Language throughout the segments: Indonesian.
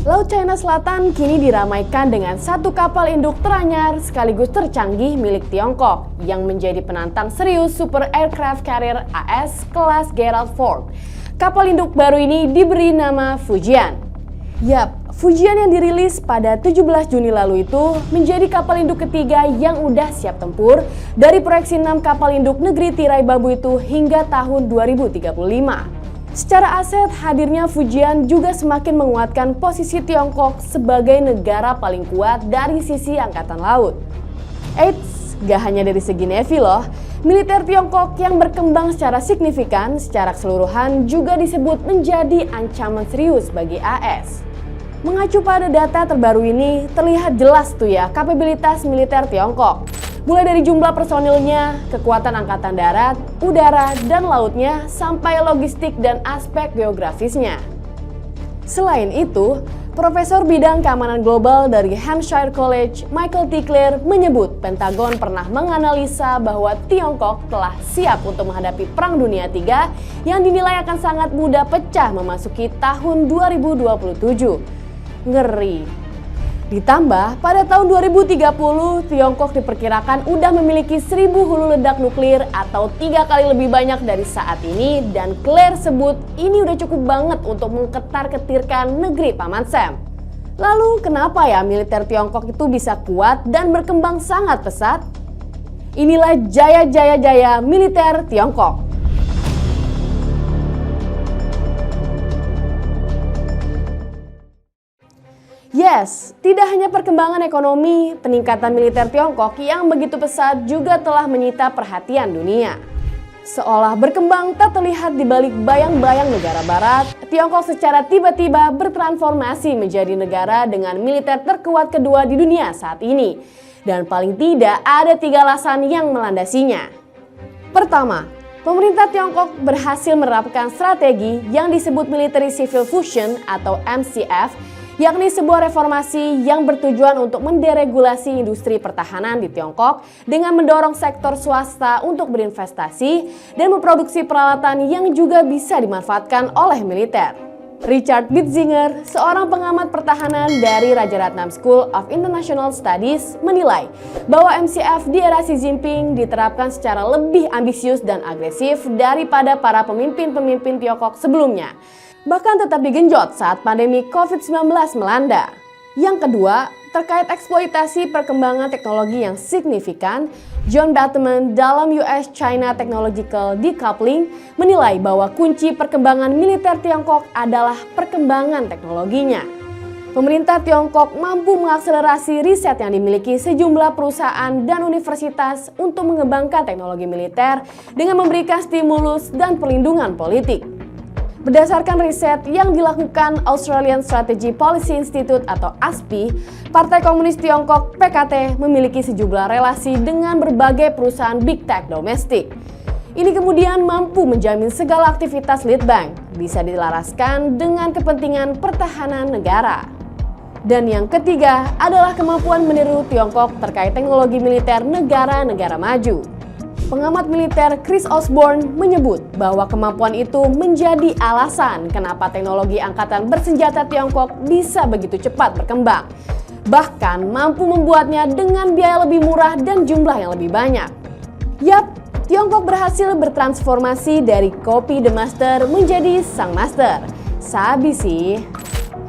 Laut China Selatan kini diramaikan dengan satu kapal induk teranyar sekaligus tercanggih milik Tiongkok yang menjadi penantang serius Super Aircraft Carrier AS kelas Gerald Ford. Kapal induk baru ini diberi nama Fujian. Yap, Fujian yang dirilis pada 17 Juni lalu itu menjadi kapal induk ketiga yang udah siap tempur dari proyeksi 6 kapal induk negeri tirai bambu itu hingga tahun 2035. Secara aset, hadirnya Fujian juga semakin menguatkan posisi Tiongkok sebagai negara paling kuat dari sisi angkatan laut. Eits, gak hanya dari segi Navy loh, militer Tiongkok yang berkembang secara signifikan secara keseluruhan juga disebut menjadi ancaman serius bagi AS. Mengacu pada data terbaru ini, terlihat jelas tuh ya kapabilitas militer Tiongkok. Mulai dari jumlah personilnya, kekuatan angkatan darat, udara, dan lautnya, sampai logistik dan aspek geografisnya. Selain itu, Profesor Bidang Keamanan Global dari Hampshire College, Michael Tickler, menyebut Pentagon pernah menganalisa bahwa Tiongkok telah siap untuk menghadapi Perang Dunia III yang dinilai akan sangat mudah pecah memasuki tahun 2027. Ngeri. Ditambah, pada tahun 2030, Tiongkok diperkirakan udah memiliki 1000 hulu ledak nuklir atau 3 kali lebih banyak dari saat ini, dan Claire sebut ini udah cukup banget untuk mengketar-ketirkan negeri Paman Sam. Lalu kenapa ya militer Tiongkok itu bisa kuat dan berkembang sangat pesat? Inilah jaya-jaya militer Tiongkok. Yes, tidak hanya perkembangan ekonomi, peningkatan militer Tiongkok yang begitu pesat juga telah menyita perhatian dunia. Seolah berkembang tak terlihat di balik bayang-bayang negara barat, Tiongkok secara tiba-tiba bertransformasi menjadi negara dengan militer terkuat kedua di dunia saat ini. Dan paling tidak ada 3 alasan yang melandasinya. Pertama, pemerintah Tiongkok berhasil menerapkan strategi yang disebut Military Civil Fusion atau MCF, yakni sebuah reformasi yang bertujuan untuk menderegulasi industri pertahanan di Tiongkok dengan mendorong sektor swasta untuk berinvestasi dan memproduksi peralatan yang juga bisa dimanfaatkan oleh militer. Richard Bitzinger, seorang pengamat pertahanan dari Rajaratnam School of International Studies, menilai bahwa MCF di era Xi Jinping diterapkan secara lebih ambisius dan agresif daripada para pemimpin-pemimpin Tiongkok sebelumnya. Bahkan tetap digenjot saat pandemi COVID-19 melanda. Yang kedua, terkait eksploitasi perkembangan teknologi yang signifikan, John Bateman dalam US-China Technological Decoupling menilai bahwa kunci perkembangan militer Tiongkok adalah perkembangan teknologinya. Pemerintah Tiongkok mampu mengakselerasi riset yang dimiliki sejumlah perusahaan dan universitas untuk mengembangkan teknologi militer dengan memberikan stimulus dan perlindungan politik. Berdasarkan riset yang dilakukan Australian Strategy Policy Institute atau ASPI, Partai Komunis Tiongkok (PKT) memiliki sejumlah relasi dengan berbagai perusahaan Big Tech domestik. Ini kemudian mampu menjamin segala aktivitas lead bank bisa dilaraskan dengan kepentingan pertahanan negara. Dan yang ketiga adalah kemampuan meniru Tiongkok terkait teknologi militer negara-negara maju. Pengamat militer Chris Osborne menyebut bahwa kemampuan itu menjadi alasan kenapa teknologi angkatan bersenjata Tiongkok bisa begitu cepat berkembang. Bahkan mampu membuatnya dengan biaya lebih murah dan jumlah yang lebih banyak. Yap, Tiongkok berhasil bertransformasi dari copy the master menjadi sang master. Sabi sih.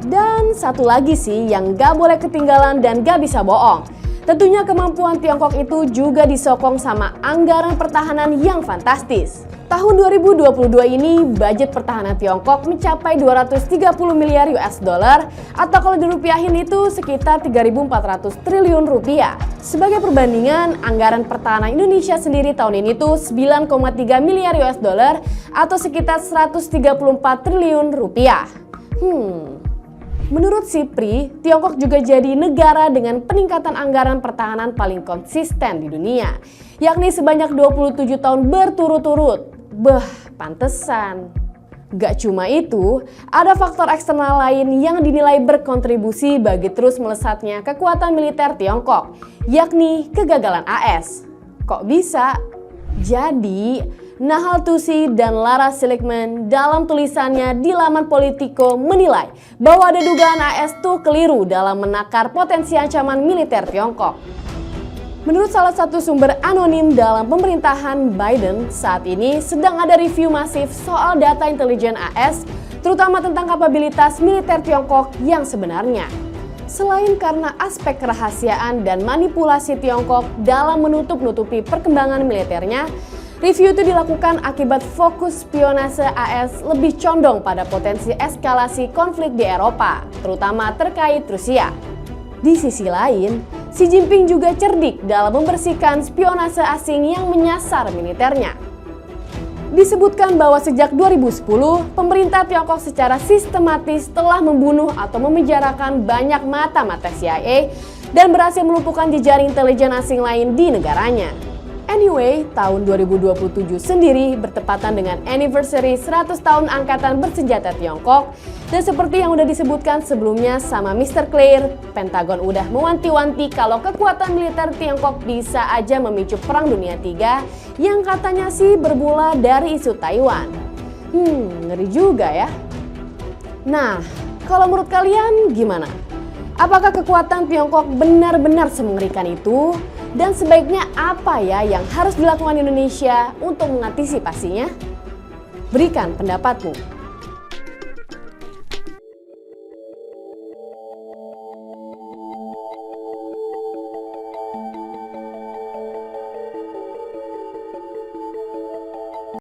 Dan satu lagi sih yang gak boleh ketinggalan dan gak bisa bohong. Tentunya kemampuan Tiongkok itu juga disokong sama anggaran pertahanan yang fantastis. Tahun 2022 ini budget pertahanan Tiongkok mencapai 230 miliar US dollar atau kalau dirupiahin itu sekitar 3.400 triliun rupiah. Sebagai perbandingan, anggaran pertahanan Indonesia sendiri tahun ini tuh 9,3 miliar US dollar atau sekitar 134 triliun rupiah. Menurut Sipri, Tiongkok juga jadi negara dengan peningkatan anggaran pertahanan paling konsisten di dunia, yakni sebanyak 27 tahun berturut-turut. Pantesan. Gak cuma itu, ada faktor eksternal lain yang dinilai berkontribusi bagi terus melesatnya kekuatan militer Tiongkok, yakni kegagalan AS. Kok bisa? Jadi, Nahal Tusi dan Lara Seligman dalam tulisannya di laman Politico menilai bahwa ada dugaan AS tuh keliru dalam menakar potensi ancaman militer Tiongkok. Menurut salah satu sumber anonim dalam pemerintahan Biden, saat ini sedang ada review masif soal data intelijen AS, terutama tentang kapabilitas militer Tiongkok yang sebenarnya. Selain karena aspek kerahasiaan dan manipulasi Tiongkok dalam menutup-nutupi perkembangan militernya, review itu dilakukan akibat fokus spionase AS lebih condong pada potensi eskalasi konflik di Eropa, terutama terkait Rusia. Di sisi lain, Xi Jinping juga cerdik dalam membersihkan spionase asing yang menyasar militernya. Disebutkan bahwa sejak 2010, pemerintah Tiongkok secara sistematis telah membunuh atau memenjarakan banyak mata-mata CIA dan berhasil melumpuhkan jejaring intelijen asing lain di negaranya. Anyway, tahun 2027 sendiri bertepatan dengan anniversary 100 tahun Angkatan Bersenjata Tiongkok, dan seperti yang udah disebutkan sebelumnya sama Mr. Claire, Pentagon udah mewanti-wanti kalau kekuatan militer Tiongkok bisa aja memicu Perang Dunia III yang katanya sih bermula dari isu Taiwan. Ngeri juga ya. Nah, kalau menurut kalian gimana? Apakah kekuatan Tiongkok benar-benar semengerikan itu? Dan sebaiknya apa ya yang harus dilakukan Indonesia untuk mengantisipasinya? Berikan pendapatmu.